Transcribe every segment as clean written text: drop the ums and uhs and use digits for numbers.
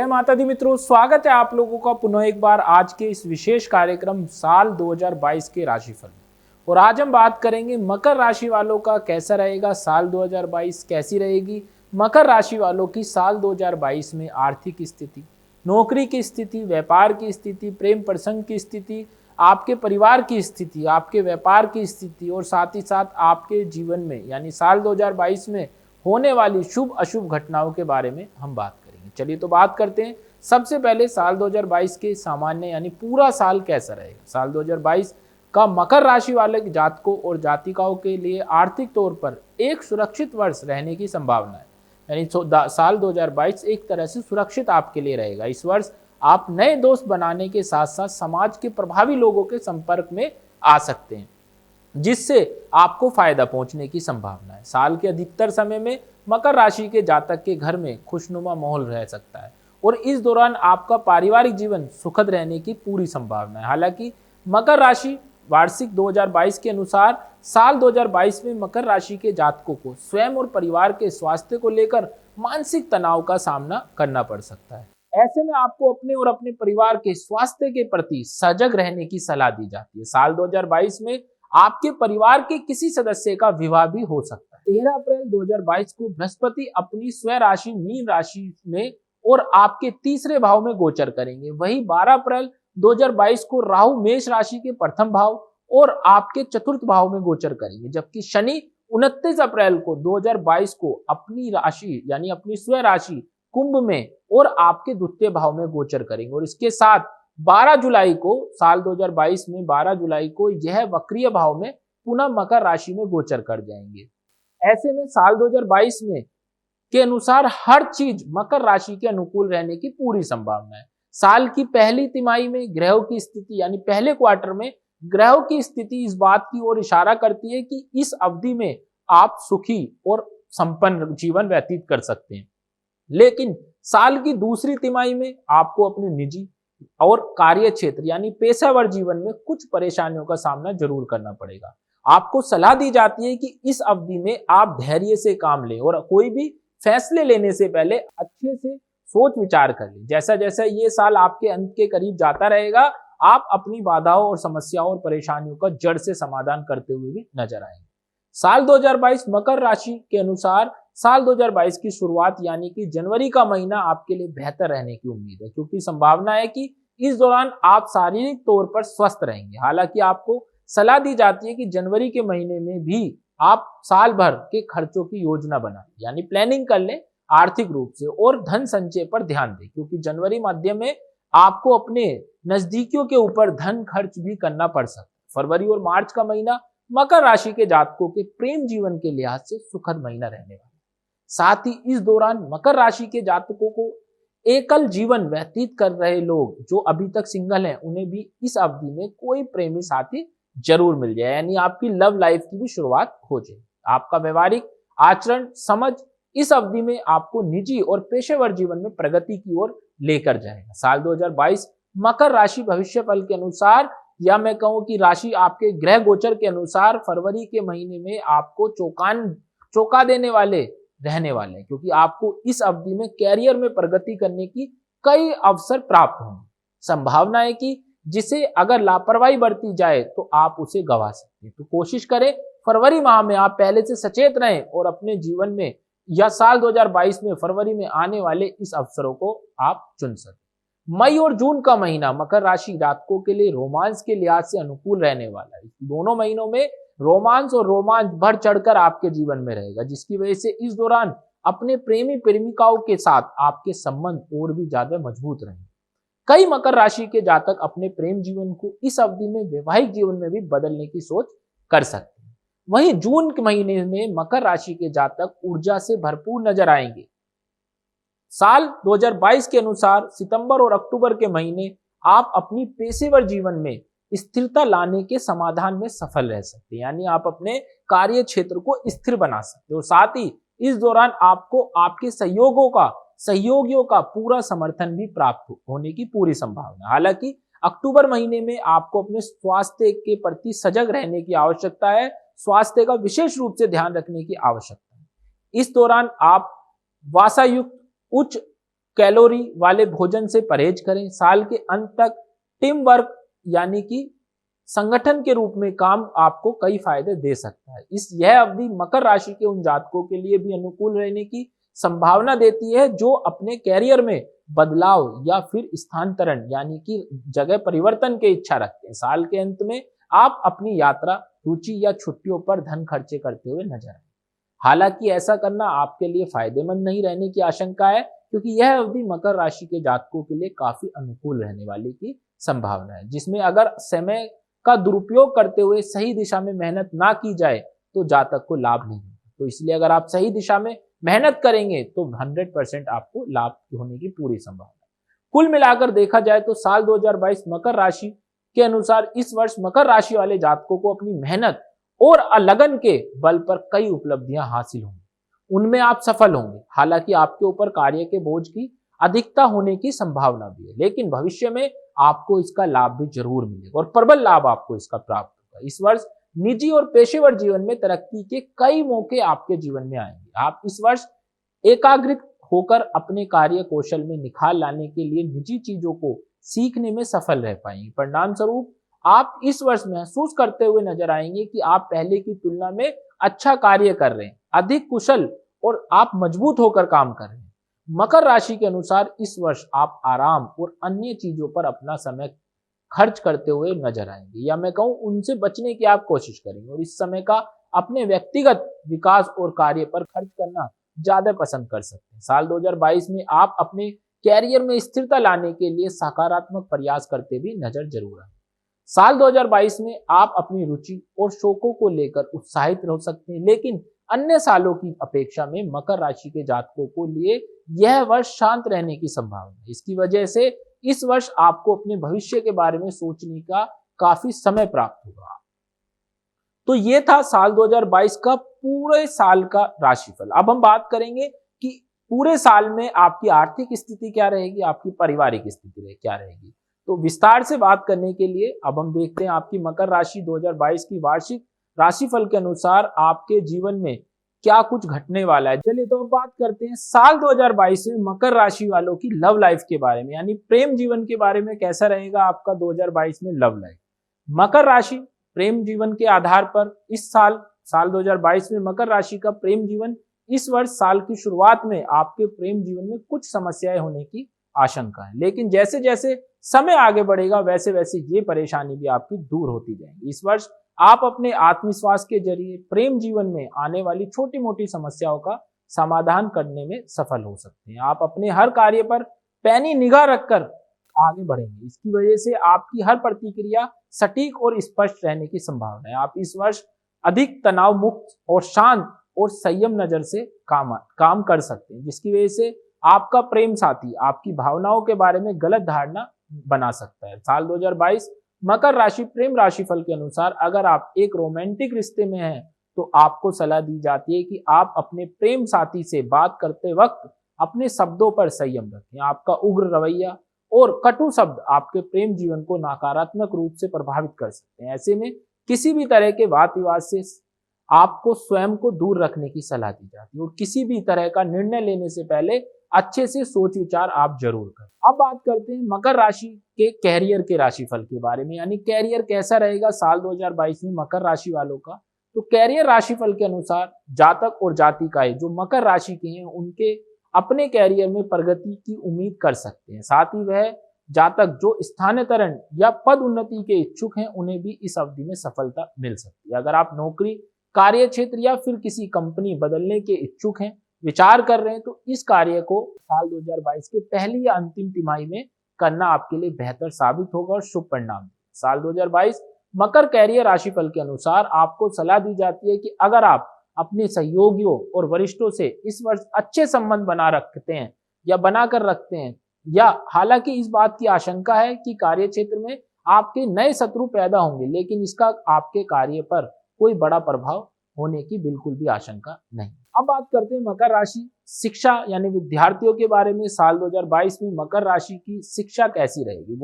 माता दी मित्रों, स्वागत है आप लोगों का पुनः एक बार आज के इस विशेष कार्यक्रम साल 2022 के राशिफल में। और आज हम बात करेंगे मकर राशि वालों का कैसा रहेगा साल 2022, कैसी रहेगी मकर राशि वालों की साल 2022 में आर्थिक स्थिति, नौकरी की स्थिति, व्यापार की स्थिति, प्रेम प्रसंग की स्थिति, आपके परिवार की स्थिति, आपके व्यापार की स्थिति और साथ ही साथ आपके जीवन में यानी साल 2022 में होने वाली शुभ अशुभ घटनाओं के बारे में हम बात करेंगे। चलिए तो बात करते हैं। सबसे पहले साल 2022 के सामान्य यानी पूरा साल कैसा रहेगा। साल 2022 का मकर राशि वाले जातकों और जातिकाओं के लिए आर्थिक तौर पर एक सुरक्षित वर्ष रहने की संभावना है। यानी साल 2022 एक तरह से सुरक्षित आपके लिए रहेगा। इस वर्ष आप नए दोस्त बनाने के साथ साथ समाज के प्रभावी लोगों के संपर्क में आ सकते हैं, जिससे आपको फायदा पहुंचने की संभावना है। साल के अधिकतर समय में मकर राशि के जातक के घर में खुशनुमा माहौल रह सकता है और इस दौरान आपका पारिवारिक जीवन सुखद रहने की पूरी संभावना है। हालांकि मकर राशि वार्षिक 2022 के अनुसार साल 2022 में मकर राशि के जातकों को स्वयं और परिवार के स्वास्थ्य को लेकर मानसिक तनाव का सामना करना पड़ सकता है। ऐसे में आपको अपने और अपने परिवार के स्वास्थ्य के प्रति सजग रहने की सलाह दी जाती है। साल 2022 में आपके परिवार के किसी सदस्य का विवाह भी हो सकता है। 13 अप्रैल 2022 को बृहस्पति अपनी स्वयं राशि मीन राशि में और आपके तीसरे भाव में गोचर करेंगे। वहीं 12 अप्रैल 2022 को राहु मेष राशि के प्रथम भाव और आपके चतुर्थ भाव में गोचर करेंगे, जबकि शनि 29 अप्रैल को 2022 को अपनी राशि यानी अपनी स्वयं राशि कुंभ में और आपके द्वितीय भाव में गोचर करेंगे। और इसके साथ 12 जुलाई को साल 2022 में 12 जुलाई को यह वक्रीय भाव में पुनः मकर राशि में गोचर कर जाएंगे। ऐसे में साल 2022 में के अनुसार हर चीज मकर राशि के अनुकूल रहने की पूरी संभावना है। साल की पहली तिमाही में ग्रहों की स्थिति यानी पहले क्वार्टर में ग्रहों की स्थिति इस बात की ओर इशारा करती है कि इस अवधि में आप सुखी और संपन्न जीवन व्यतीत कर सकते हैं। लेकिन साल की दूसरी तिमाही में आपको अपने निजी और कार्य क्षेत्र यानी पेशेवर जीवन में कुछ परेशानियों का सामना जरूर करना पड़ेगा। आपको सलाह दी जाती है कि इस अवधि में आप धैर्य से काम लें और कोई भी फैसले लेने से पहले अच्छे से सोच विचार कर लें। जैसा जैसा ये साल आपके अंत के करीब जाता रहेगा, आप अपनी बाधाओं और समस्याओं और परेशानियों का जड़ से समाधान करते हुए भी नजर आएंगे। साल 2022 मकर राशि के अनुसार साल 2022 की शुरुआत यानी कि जनवरी का महीना आपके लिए बेहतर रहने की उम्मीद है, क्योंकि संभावना है कि इस दौरान आप शारीरिक तौर पर स्वस्थ रहेंगे। हालांकि आपको सलाह दी जाती है कि जनवरी के महीने में भी आप साल भर के खर्चों की योजना बनाएं, यानी प्लानिंग कर लें आर्थिक रूप से और धन संचय पर ध्यान दें, क्योंकि जनवरी मध्य में आपको अपने नजदीकियों के ऊपर धन खर्च भी करना पड़ सकता है। फरवरी और मार्च का महीना मकर राशि के जातकों के प्रेम जीवन के लिहाज से सुखद महीना रहने वाला है। साथ ही इस दौरान मकर राशि के जातकों को एकल जीवन व्यतीत कर रहे लोग जो अभी तक सिंगल हैं, उन्हें भी इस अवधि में कोई प्रेमी साथी जरूर मिल जाए, यानी आपकी लव लाइफ की भी शुरुआत हो जाए। आपका व्यवहारिक आचरण समझ इस अवधि में आपको निजी और पेशेवर जीवन में प्रगति की ओर लेकर जाएगा। साल 2022 मकर राशि भविष्य फल के अनुसार या मैं कहूं कि राशि आपके ग्रह गोचर के अनुसार फरवरी के महीने में आपको चौंका देने वाले रहने वाले हैं, क्योंकि आपको इस अवधि में कैरियर में प्रगति करने की कई अवसर प्राप्त होंगे। संभावना है कि जिसे अगर लापरवाही बरती जाए तो आप उसे गंवा सकते हैं। तो कोशिश करें फरवरी माह में आप पहले से सचेत रहें और अपने जीवन में या साल 2022 में फरवरी में आने वाले इस अवसरों को आप चुन सकें। मई और जून का महीना मकर राशि जातकों के लिए रोमांस के लिहाज से अनुकूल रहने वाला है। दोनों महीनों में रोमांस बढ़ चढ़कर आपके जीवन में रहेगा, जिसकी वजह से इस दौरान अपने प्रेमी प्रेमिकाओं के साथ आपके संबंध और भी ज्यादा मजबूत रहेंगे। कई मकर राशि के जातक अपने प्रेम जीवन को इस अवधि में वैवाहिक जीवन में भी बदलने की सोच कर सकते हैं। वहीं जून के महीने में मकर राशि के जातक ऊर्जा से भरपूर नजर आएंगे। साल 2022 के अनुसार सितंबर और अक्टूबर के महीने आप अपनी पेशेवर जीवन में स्थिरता लाने के समाधान में सफल रह सकते हैं, यानी आप अपने कार्य क्षेत्र को स्थिर बना सकते हो। साथ ही इस दौरान आपको आपके सहयोगियों का पूरा समर्थन भी प्राप्त होने की पूरी संभावना। हालांकि अक्टूबर महीने में आपको अपने स्वास्थ्य के प्रति सजग रहने की आवश्यकता है, स्वास्थ्य का विशेष रूप से ध्यान रखने की आवश्यकता है। इस दौरान आप वासायुक्त उच्च कैलोरी वाले भोजन से परहेज करें। साल के अंत तक टीम वर्क यानी कि संगठन के रूप में काम आपको कई फायदे दे सकता है। यह अवधि मकर राशि के उन जातकों के लिए भी अनुकूल रहने की संभावना देती है जो अपने कैरियर में बदलाव या फिर स्थानांतरण यानी कि जगह परिवर्तन की इच्छा रखते हैं। साल के अंत में आप अपनी यात्रा, रुचि या छुट्टियों पर धन खर्चे करते हुए नजर आए। हालांकि ऐसा करना आपके लिए फायदेमंद नहीं रहने की आशंका है, क्योंकि यह अवधि मकर राशि के जातकों के लिए काफी अनुकूल रहने वाली की संभावना है, जिसमें अगर समय का दुरुपयोग करते हुए सही दिशा में मेहनत ना की जाए तो जातक को लाभ नहीं होगा। तो इसलिए अगर आप सही दिशा में मेहनत करेंगे तो 100% आपको लाभ होने की पूरी संभावना है। कुल मिलाकर देखा जाए तो साल 2022 मकर राशि के अनुसार इस वर्ष मकर राशि वाले जातकों को अपनी मेहनत और लगन के बल पर कई उपलब्धियां हासिल होंगी, उनमें आप सफल होंगे। हालांकि आपके ऊपर कार्य के बोझ की अधिकता होने की संभावना भी है, लेकिन भविष्य में आपको इसका लाभ भी जरूर मिलेगा और प्रबल लाभ आपको इसका प्राप्त होगा। इस वर्ष निजी और पेशेवर जीवन में तरक्की के कई मौके आपके जीवन में आएंगे। आप इस वर्ष एकाग्रित होकर अपने कार्य कौशल में निखार लाने के लिए निजी चीजों को सीखने में सफल रह पाएंगे। परिणाम स्वरूप आप इस वर्ष महसूस करते हुए नजर आएंगे कि आप पहले की तुलना में अच्छा कार्य कर रहे हैं, अधिक कुशल और आप मजबूत होकर काम कर रहे हैं। मकर राशि के अनुसार इस वर्ष आप आराम और अन्य चीजों पर अपना समय खर्च करते हुए नजर आएंगे, या मैं कहूं उनसे बचने की आप कोशिश करेंगे और इस समय का अपने व्यक्तिगत विकास और कार्य पर खर्च करना ज्यादा पसंद कर सकते हैं। साल 2022 में आप अपने कैरियर में स्थिरता लाने के लिए सकारात्मक प्रयास करते भी नजर जरूर आए। साल 2022 में आप अपनी रुचि और शौकों को लेकर उत्साहित रह सकते हैं, लेकिन अन्य सालों की अपेक्षा में मकर राशि के जातकों को लिए यह वर्ष शांत रहने की संभावना है। इसकी वजह से इस वर्ष आपको अपने भविष्य के बारे में सोचने का काफी समय प्राप्त होगा। तो ये था साल 2022 का पूरे साल का राशिफल। अब हम बात करेंगे कि पूरे साल में आपकी आर्थिक स्थिति क्या रहेगी, आपकी पारिवारिक स्थिति क्या रहेगी। तो विस्तार से बात करने के लिए अब हम देखते हैं आपकी मकर राशि 2022 की वार्षिक राशिफल के अनुसार आपके जीवन में क्या कुछ घटने वाला है। चलिए तो अब बात करते हैं साल 2022 में मकर राशि वालों की लव लाइफ के बारे में, यानी प्रेम जीवन के बारे में कैसा रहेगा आपका 2022 में लव लाइफ। मकर राशि प्रेम जीवन के आधार पर इस साल 2022 में मकर राशि का प्रेम जीवन इस वर्ष साल की शुरुआत में आपके प्रेम जीवन में कुछ समस्याएं होने की आशंका है, लेकिन जैसे जैसे समय आगे बढ़ेगा वैसे वैसे ये परेशानी भी आपकी दूर होती जाएगी। इस वर्ष आप अपने आत्मविश्वास के जरिए प्रेम जीवन में आने वाली छोटी मोटी समस्याओं का समाधान करने में सफल हो सकते हैं। आप अपने हर कार्य पर पैनी निगाह रखकर आगे बढ़ेंगे। इसकी वजह से आपकी हर प्रतिक्रिया सटीक और स्पष्ट रहने की संभावना है। आप इस वर्ष अधिक तनाव मुक्त और शांत और संयम नजर से काम कर सकते हैं, जिसकी वजह से आपका प्रेम साथी आपकी भावनाओं के बारे में गलत धारणा बना सकता है। साल 2022 मकर राशि प्रेम राशिफल के अनुसार अगर आप एक रोमांटिक रिश्ते में हैं तो आपको सलाह दी जाती है कि आप अपने प्रेम साथी से बात करते वक्त अपने शब्दों पर संयम रखें। आपका उग्र रवैया और कटु शब्द आपके प्रेम जीवन को नकारात्मक रूप से प्रभावित कर सकते हैं। ऐसे में किसी भी तरह के वाद विवाद से आपको स्वयं को दूर रखने की सलाह दी जाती है और किसी भी तरह का निर्णय लेने से पहले अच्छे से सोच विचार आप जरूर करें। अब बात करते हैं मकर राशि के कैरियर के राशिफल के बारे में, यानी कैरियर कैसा रहेगा साल 2022 में मकर राशि वालों का। तो कैरियर राशिफल के अनुसार जातक और जातिकाएं जो मकर राशि के हैं उनके अपने कैरियर में प्रगति की उम्मीद कर सकते हैं। साथ ही वह जातक जो स्थानांतरण या पद उन्नति के इच्छुक हैं उन्हें भी इस अवधि में सफलता मिल सकती है। अगर आप नौकरी, कार्य क्षेत्र या फिर किसी कंपनी बदलने के इच्छुक हैं, विचार कर रहे हैं, तो इस कार्य को साल 2022 के पहली या अंतिम तिमाही में करना आपके लिए बेहतर साबित होगा और शुभ परिणाम। साल 2022 मकर कैरियर राशिफल के अनुसार आपको सलाह दी जाती है कि अगर आप अपने सहयोगियों और वरिष्ठों से इस वर्ष अच्छे संबंध बना रखते हैं या बनाकर रखते हैं, या हालांकि इस बात की आशंका है कि कार्य क्षेत्र में आपके नए शत्रु पैदा होंगे, लेकिन इसका आपके कार्य पर कोई बड़ा प्रभाव होने की बिल्कुल भी आशंका नहीं। अब बात करते हैं मकर राशि शिक्षा यानी विद्यार्थियों के बारे में। साल 2022 में मकर राशि की शिक्षा कैसी रहेगी।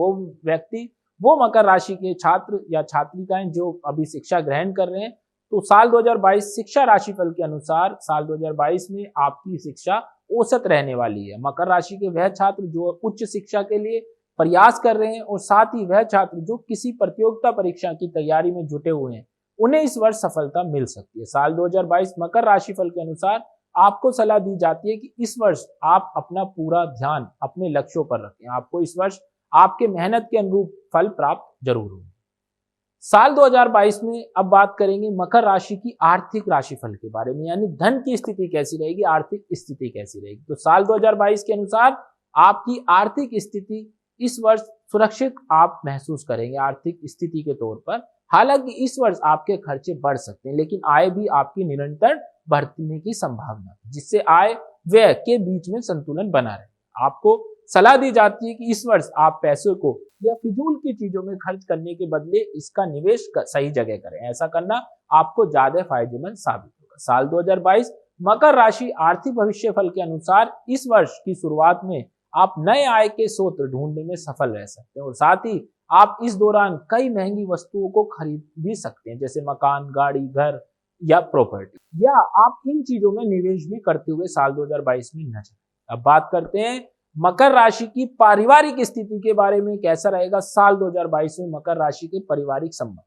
वो मकर राशि के छात्र या छात्रिकाएं जो अभी शिक्षा ग्रहण कर रहे हैं, तो साल 2022 शिक्षा राशिफल के अनुसार साल 2022 में आपकी शिक्षा औसत रहने वाली है। मकर राशि के वह छात्र जो उच्च शिक्षा के लिए प्रयास कर रहे हैं और साथ ही वह छात्र जो किसी प्रतियोगिता परीक्षा की तैयारी में जुटे हुए हैं, उन्हें इस वर्ष सफलता मिल सकती है। साल 2022 मकर राशिफल के अनुसार आपको सलाह दी जाती है कि इस वर्ष आप अपना पूरा ध्यान अपने लक्ष्यों पर रखें। आपको इस वर्ष आपके मेहनत के अनुरूप फल प्राप्त जरूर होंगे। साल 2022 में अब बात करेंगे मकर राशि की आर्थिक राशिफल के बारे में, यानी धन की स्थिति कैसी रहेगी, आर्थिक स्थिति कैसी रहेगी। तो साल 2022 के अनुसार आपकी आर्थिक स्थिति इस वर्ष सुरक्षित आप महसूस करेंगे आर्थिक स्थिति के तौर पर। हालांकि इस वर्ष आपके खर्चे बढ़ सकते हैं, लेकिन आय भी आपकी निरंतर बढ़ने की संभावना है, जिससे आय व्यय के बीच में संतुलन बना रहे। आपको सलाह दी जाती है कि इस वर्ष आप पैसों को या फिजूल की चीजों में खर्च करने के बदले इसका निवेश सही जगह करें। ऐसा करना आपको ज्यादा फायदेमंद साबित होगा। साल 2022 मकर राशि आर्थिक भविष्य फल के अनुसार इस वर्ष की शुरुआत में आप नए आय के स्रोत ढूंढने में सफल रह सकते हैं और साथ ही आप इस दौरान कई महंगी वस्तुओं को खरीद भी सकते हैं, जैसे मकान, गाड़ी, घर या प्रॉपर्टी, या आप इन चीजों में निवेश भी करते हुए साल 2022 में नजर। अब बात करते हैं मकर राशि की पारिवारिक स्थिति के बारे में, कैसा रहेगा साल 2022 में मकर राशि के पारिवारिक संबंध।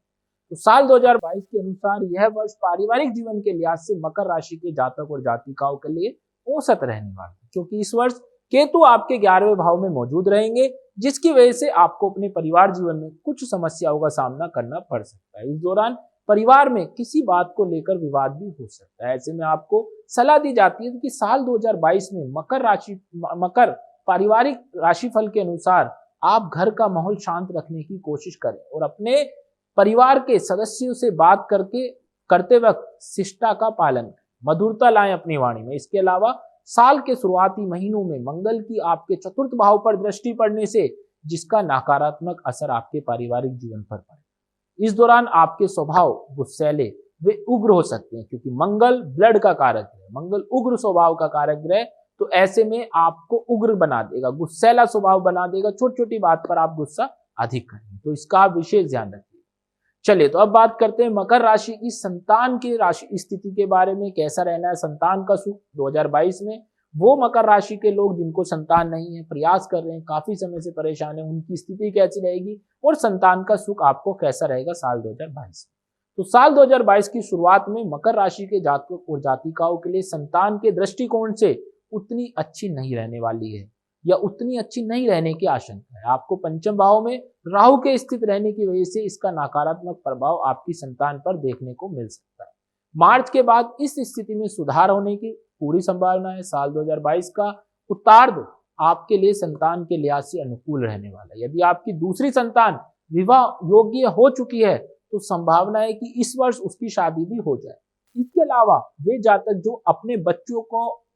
तो साल 2022 के अनुसार यह वर्ष पारिवारिक जीवन के लिहाज से मकर राशि के जातक और जातिकाओं के लिए औसत रहने वाला है, क्योंकि इस वर्ष केतु आपके 11वें भाव में मौजूद रहेंगे, जिसकी वजह से आपको अपने परिवार जीवन में कुछ समस्याओं का सामना करना पड़ सकता है। इस दौरान परिवार में किसी बात को लेकर विवाद भी हो सकता है। ऐसे में आपको सलाह दी जाती है कि साल 2022 में मकर पारिवारिक राशिफल के अनुसार आप घर का माहौल शांत रखने की कोशिश करें और अपने परिवार के सदस्यों से बात करते वक्त शिष्टा का पालन करें, मधुरता लाएं अपनी वाणी में। इसके अलावा साल के शुरुआती महीनों में मंगल की आपके चतुर्थ भाव पर दृष्टि पड़ने से जिसका नकारात्मक असर आपके पारिवारिक जीवन पर पड़े। इस दौरान आपके स्वभाव गुस्सैले वे उग्र हो सकते हैं, क्योंकि मंगल ब्लड का कारक है, मंगल उग्र स्वभाव का कारक ग्रह, तो ऐसे में आपको उग्र बना देगा, गुस्सैला स्वभाव बना देगा, छोटी छोटी बात पर आप गुस्सा अधिक करेंगे, तो इसका आप विशेष ध्यान रखिए। चलिए तो अब बात करते हैं मकर राशि की संतान की राशि स्थिति के बारे में, कैसा रहना है संतान का सुख 2022 में। वो मकर राशि के लोग जिनको संतान नहीं है, प्रयास कर रहे हैं, काफी समय से परेशान है, उनकी स्थिति कैसी रहेगी और संतान का सुख आपको कैसा रहेगा साल 2022। तो साल 2022 की शुरुआत में मकर राशि के जातकों और जातिकाओं के लिए संतान के दृष्टिकोण से उतनी अच्छी नहीं रहने वाली है, या उतनी अच्छी नहीं रहने की आशंका है। आपको पंचम भाव में राहु के स्थित रहने की वजह से इसका नकारात्मक प्रभाव आपकी संतान पर देखने को मिल सकता है। मार्च के बाद इस स्थिति में सुधार होने की पूरी संभावना है। साल 2022 का उत्तरार्ध आपके लिए संतान के लिहाज से अनुकूल रहने वाला है। यदि आपकी दूसरी संतान विवाह योग्य हो चुकी है तो संभावना है कि इस वर्ष उसकी शादी भी हो जाए। इसके अलावा वे जातक जो अपने बच्चों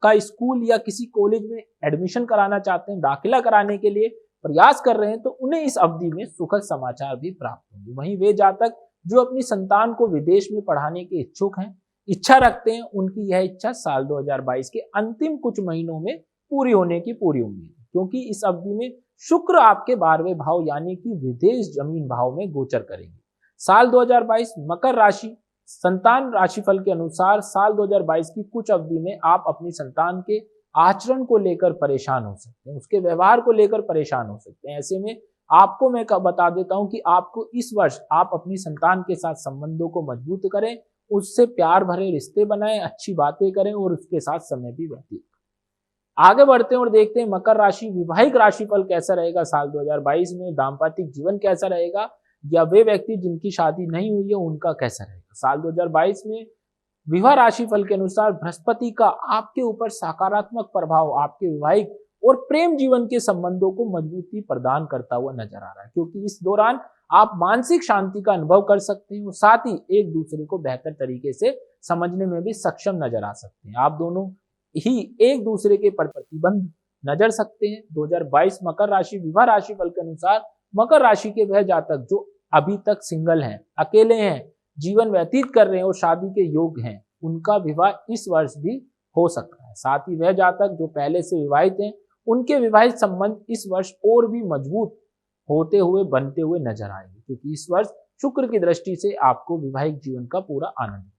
का स्कूल या किसी कॉलेज में एडमिशन कराना चाहते हैं, दाखिला कराने के लिए प्रयास कर रहे हैं, तो उन्हें इस अवधि में सुखद समाचार भी प्राप्त होंगे। वहीं वे जातक जो अपनी संतान को विदेश में पढ़ाने के इच्छुक हैं, इच्छा रखते हैं, उनकी यह इच्छा साल 2022 के अंतिम कुछ महीनों में पूरी होने की पूरी उम्मीद है, क्योंकि इस अवधि में शुक्र आपके 12वें भाव यानी कि विदेश जमीन भाव में गोचर करेंगे। साल 2022 मकर राशि संतान राशिफल के अनुसार साल 2022 की कुछ अवधि में आप अपनी संतान के आचरण को लेकर परेशान हो सकते हैं, उसके व्यवहार को लेकर परेशान हो सकते हैं। ऐसे में आपको मैं बता देता हूं कि आपको इस वर्ष आप अपनी संतान के साथ संबंधों को मजबूत करें, उससे प्यार भरे रिश्ते बनाएं, अच्छी बातें करें और उसके साथ समय भी व्यतीत करें। आगे बढ़ते हैं और देखते हैं मकर राशि विवाहिक राशिफल कैसा रहेगा साल 2022 में, दाम्पत्य जीवन कैसा रहेगा, या वे व्यक्ति जिनकी शादी नहीं हुई है उनका कैसा रहेगा। साल 2022 में विवाह राशिफल के अनुसार बृहस्पति का आपके ऊपर सकारात्मक प्रभाव आपके वैवाहिक और प्रेम जीवन के संबंधों को मजबूती प्रदान करता हुआ नजर आ रहा है, क्योंकि इस दौरान आप मानसिक शांति का अनुभव कर सकते हैं और साथ ही एक दूसरे को बेहतर तरीके से समझने में भी सक्षम नजर आ सकते हैं। आप दोनों ही एक दूसरे के प्रतिबंध नजर सकते हैं। 2022 मकर राशि विवाह राशिफल के अनुसार मकर राशि के वह जातक जो अभी तक सिंगल हैं, अकेले हैं, जीवन व्यतीत कर रहे हैं और शादी के योग्य हैं, उनका विवाह इस वर्ष भी हो सकता है। साथ ही वह जातक जो पहले से विवाहित हैं, उनके विवाहित संबंध इस वर्ष और भी मजबूत होते हुए बनते हुए नजर आएंगे, क्योंकि इस वर्ष शुक्र की दृष्टि से आपको विवाहिक जीवन का पूरा आनंद।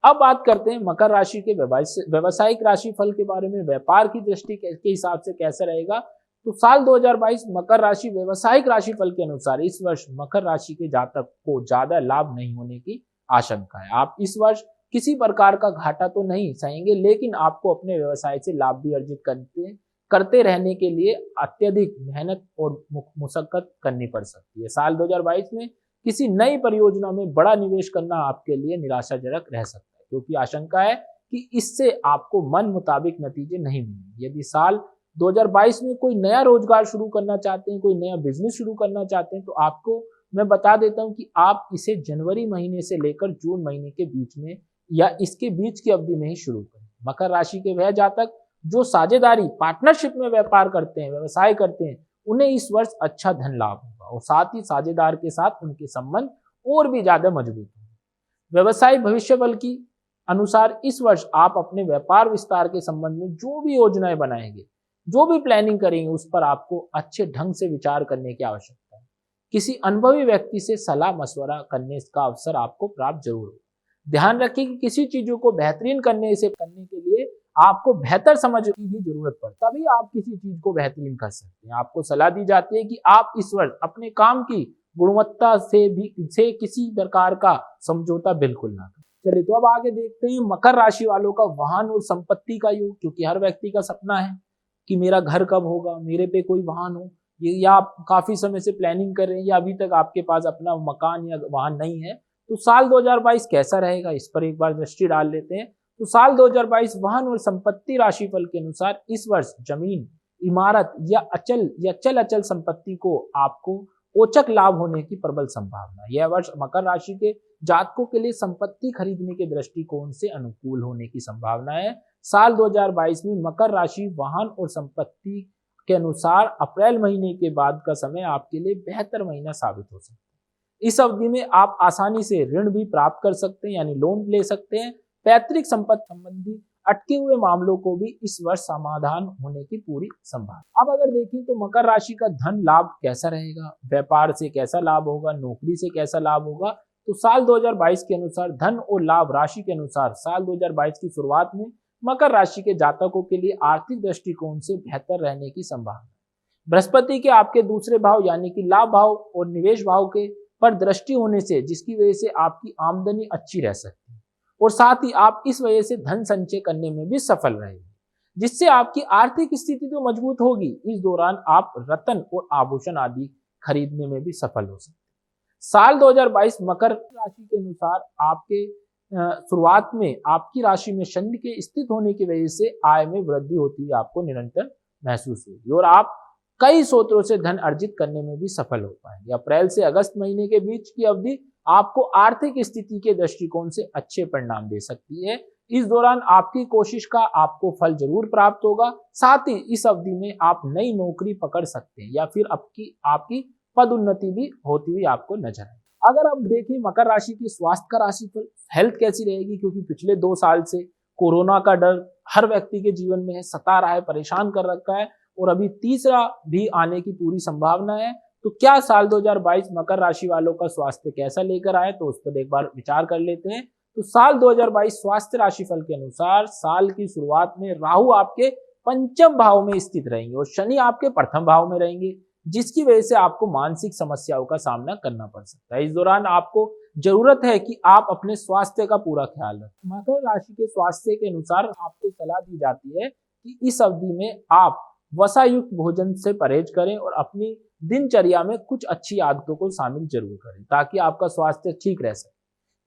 अब बात करते हैं मकर राशि के व्यवसायिक राशिफल के बारे में। व्यापार की दृष्टि के हिसाब से कैसा रहेगा, तो साल 2022 मकर राशि व्यवसायिक राशिफल के अनुसार इस वर्ष मकर राशि के जातक को ज्यादा लाभ नहीं होने की आशंका है। आप इस वर्ष किसी प्रकार का घाटा तो नहीं सहेंगे, लेकिन आपको अपने व्यवसाय से लाभ भी अर्जित करते रहने के लिए अत्यधिक मेहनत और मुशक्कत करनी पड़ सकती है। साल 2022 में किसी नई परियोजना में बड़ा निवेश करना आपके लिए निराशाजनक रह सकता है, क्योंकि आशंका है कि इससे आपको मन मुताबिक नतीजे नहीं मिलेंगे। यदि साल 2022 में कोई नया रोजगार शुरू करना चाहते हैं, कोई नया बिजनेस शुरू करना चाहते हैं, तो आपको मैं बता देता हूं कि आप इसे जनवरी महीने से लेकर जून महीने के बीच में या इसके बीच की अवधि में ही शुरू करें। मकर राशि के वह जातक जो साझेदारी पार्टनरशिप में व्यापार करते हैं, व्यवसाय करते हैं, उन्हें इस वर्ष अच्छा धन लाभ होगा और साथ ही साझेदार के साथ उनके संबंध और भी ज्यादा मजबूत होंगे। व्यवसाय भविष्य बल की अनुसार इस वर्ष आप अपने व्यापार विस्तार के संबंध में जो भी योजनाएं बनाएंगे, जो भी प्लानिंग करेंगे, उस पर आपको अच्छे ढंग से विचार करने की आवश्यकता है। किसी अनुभवी व्यक्ति से सलाह मशवरा करने का अवसर आपको प्राप्त जरूर हो। ध्यान रखिए कि किसी चीजों को बेहतरीन करने के लिए आपको बेहतर समझ की भी जरूरत पड़ती है, तभी आप किसी चीज को बेहतरीन कर सकते हैं। आपको सलाह दी जाती है कि आप इस वर्ष अपने काम की गुणवत्ता से किसी प्रकार का समझौता बिल्कुल ना करें। चलिए, तो अब आगे देखते हैं मकर राशि वालों का वाहन और संपत्ति का योग, क्योंकि हर व्यक्ति का सपना है कि मेरा घर कब होगा, मेरे पे कोई वाहन हो। ये या आप काफी समय से प्लानिंग कर रहे हैं या अभी तक आपके पास अपना मकान या वाहन नहीं है, तो साल 2022 कैसा रहेगा, इस पर एक बार दृष्टि डाल लेते हैं। तो साल 2022 वाहन और संपत्ति राशिफल के अनुसार इस वर्ष जमीन, इमारत या चल अचल संपत्ति को आपको औचक लाभ होने की प्रबल संभावना है। यह वर्ष मकर राशि के जातकों के लिए संपत्ति खरीदने के दृष्टिकोण से अनुकूल होने की संभावना है। साल 2022 में मकर राशि वाहन और संपत्ति के अनुसार अप्रैल महीने के बाद का समय आपके लिए बेहतर महीना साबित हो सकता है। इस अवधि में आप आसानी से ऋण भी प्राप्त कर सकते हैं, यानी लोन ले सकते हैं। पैतृक संपत्ति संबंधी अटके हुए मामलों को भी इस वर्ष समाधान होने की पूरी संभावना। अब अगर देखें तो मकर राशि का धन लाभ कैसा रहेगा, व्यापार से कैसा लाभ होगा, नौकरी से कैसा लाभ होगा, तो साल 2022 के अनुसार धन और लाभ राशि के अनुसार साल 2022 की शुरुआत में मकर राशि के जातकों के लिए आर्थिक दृष्टिकोण से बेहतर रहने की संभावना। बृहस्पति के आपके दूसरे भाव यानी कि लाभ भाव और निवेश भाव के पर दृष्टि होने से, जिसकी वजह से आपकी आमदनी अच्छी रह सकती है और साथ ही आप इस वजह से धन संचय करने में भी सफल रहेंगे, जिससे आपकी आर्थिक स्थिति तो मजबूत होगी। इस दौरान आप रत्न और आभूषण आदि खरीदने में भी सफल हो सकते हैं। साल 2022 मकर राशि के अनुसार आपके शुरुआत में आपकी राशि में शनि के स्थित होने की वजह से आय में वृद्धि होती हुई आपको निरंतर महसूस होगी और आप कई स्रोतों से धन अर्जित करने में भी सफल हो पाएंगे। अप्रैल से अगस्त महीने के बीच की अवधि आपको आर्थिक स्थिति के दृष्टिकोण से अच्छे परिणाम दे सकती है। इस दौरान आपकी कोशिश का आपको फल जरूर प्राप्त होगा। साथ ही इस अवधि में आप नई नौकरी पकड़ सकते हैं या फिर आपकी पद उन्नति भी होती हुई आपको नजर आए। अगर आप देखें मकर राशि की स्वास्थ्य का राशिफल, हेल्थ कैसी रहेगी, क्योंकि पिछले 2 साल से कोरोना का डर हर व्यक्ति के जीवन में है, सता रहा है, परेशान कर रखा है और अभी तीसरा भी आने की पूरी संभावना है। तो क्या साल 2022 मकर राशि वालों का स्वास्थ्य कैसा लेकर आए, तो उस पर एक बार विचार कर लेते हैं। तो साल 2022 स्वास्थ्य राशिफल के अनुसार साल की शुरुआत में राहु आपके पंचम भाव में स्थित रहेंगे और शनि आपके प्रथम भाव में रहेंगे, जिसकी वजह से आपको मानसिक समस्याओं का सामना करना पड़ सकता है। इस दौरान आपको जरूरत है कि आप अपने स्वास्थ्य का पूरा ख्याल रखें। मकर राशि के स्वास्थ्य के अनुसार आपको सलाह दी जाती है कि इस अवधि में आप वसायुक्त भोजन से परहेज करें और अपनी दिनचर्या में कुछ अच्छी आदतों को शामिल जरूर करें ताकि आपका स्वास्थ्य ठीक रह सके।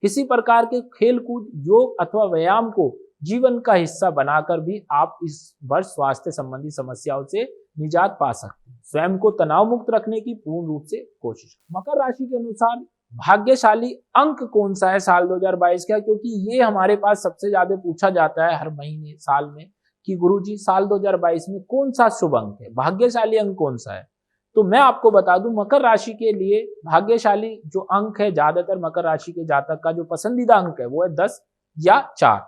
किसी प्रकार के खेल कूद, योग अथवा व्यायाम को जीवन का हिस्सा बनाकर भी आप इस वर्ष स्वास्थ्य संबंधी समस्याओं से निजात पा सकते हैं। स्वयं को तनाव मुक्त रखने की पूर्ण रूप से कोशिश। मकर राशि के अनुसार भाग्यशाली अंक कौन सा है साल 2022 का, क्योंकि ये हमारे पास सबसे ज्यादा पूछा जाता है हर महीने साल में कि गुरुजी साल 2022 में कौन सा शुभ अंक है, भाग्यशाली अंक कौन सा है। तो मैं आपको बता दूं मकर राशि के लिए भाग्यशाली जो अंक है, ज्यादातर मकर राशि के जातक का जो पसंदीदा अंक है वो है 10 या 4।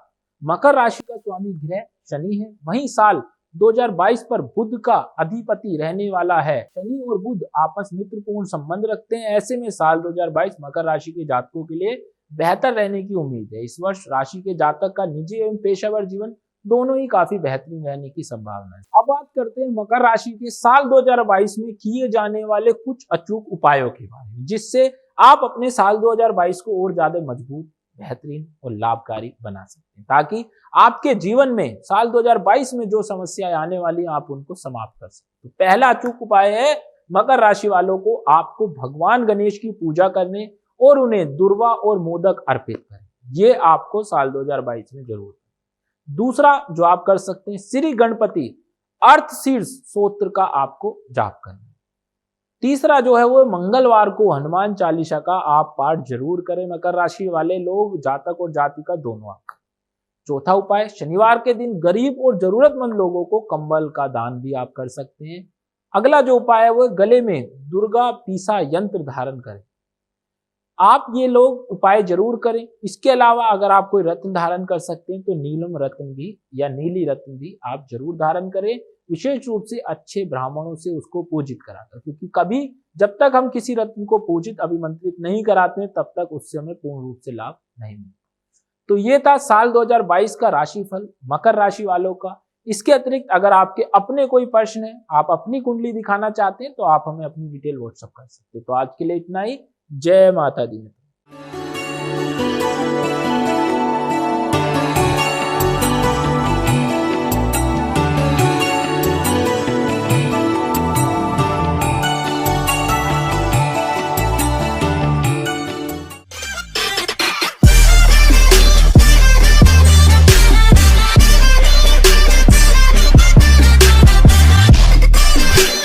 मकर राशि का स्वामी ग्रह शनि है, वहीं साल 2022 पर बुध का अधिपति रहने वाला है। शनि और बुध आपस मित्रपूर्ण संबंध रखते हैं। ऐसे में साल 2022 मकर राशि के जातकों के लिए बेहतर रहने की उम्मीद है। इस वर्ष राशि के जातक का निजी एवं पेशेवर जीवन दोनों ही काफी बेहतरीन रहने की संभावना है। अब बात करते हैं मकर राशि के साल 2022 में किए जाने वाले कुछ अचूक उपायों के बारे में, जिससे आप अपने साल 2022 को और ज्यादा मजबूत, बेहतरीन और लाभकारी बना सकते हैं, ताकि आपके जीवन में साल 2022 में जो समस्याएं आने वाली आप उनको समाप्त कर सकते। तो पहला अचूक उपाय है मकर राशि वालों को आपको भगवान गणेश की पूजा करने और उन्हें दुर्वा और मोदक अर्पित करें। ये आपको साल 2022 में जरूर। दूसरा जो आप कर सकते हैं, श्री गणपति अर्थशीर्ष स्तोत्र का आपको जाप करना। तीसरा जो है वो मंगलवार को हनुमान चालीसा का आप पाठ जरूर करें, मकर राशि वाले लोग, जातक और जातिका दोनों आपका। चौथा उपाय, शनिवार के दिन गरीब और जरूरतमंद लोगों को कंबल का दान भी आप कर सकते हैं। अगला जो उपाय है वो गले में दुर्गा पीसा यंत्र धारण करें। आप ये लोग उपाय जरूर करें। इसके अलावा अगर आप कोई रत्न धारण कर सकते हैं तो नीलम रत्न भी या नीली रत्न भी आप जरूर धारण करें, विशेष रूप से अच्छे ब्राह्मणों से उसको पूजित कराकर, क्योंकि कभी जब तक हम किसी रत्न को पूजित अभिमंत्रित नहीं कराते हैं तब तक उससे हमें पूर्ण रूप से लाभ नहीं मिलता। तो ये था साल 2022 का राशिफल मकर राशि वालों का। इसके अतिरिक्त अगर आपके अपने कोई प्रश्न है, आप अपनी कुंडली दिखाना चाहते हैं, तो आप हमें अपनी डिटेल व्हाट्सएप कर सकते हैं। तो आज के लिए इतना ही। जय माता दी।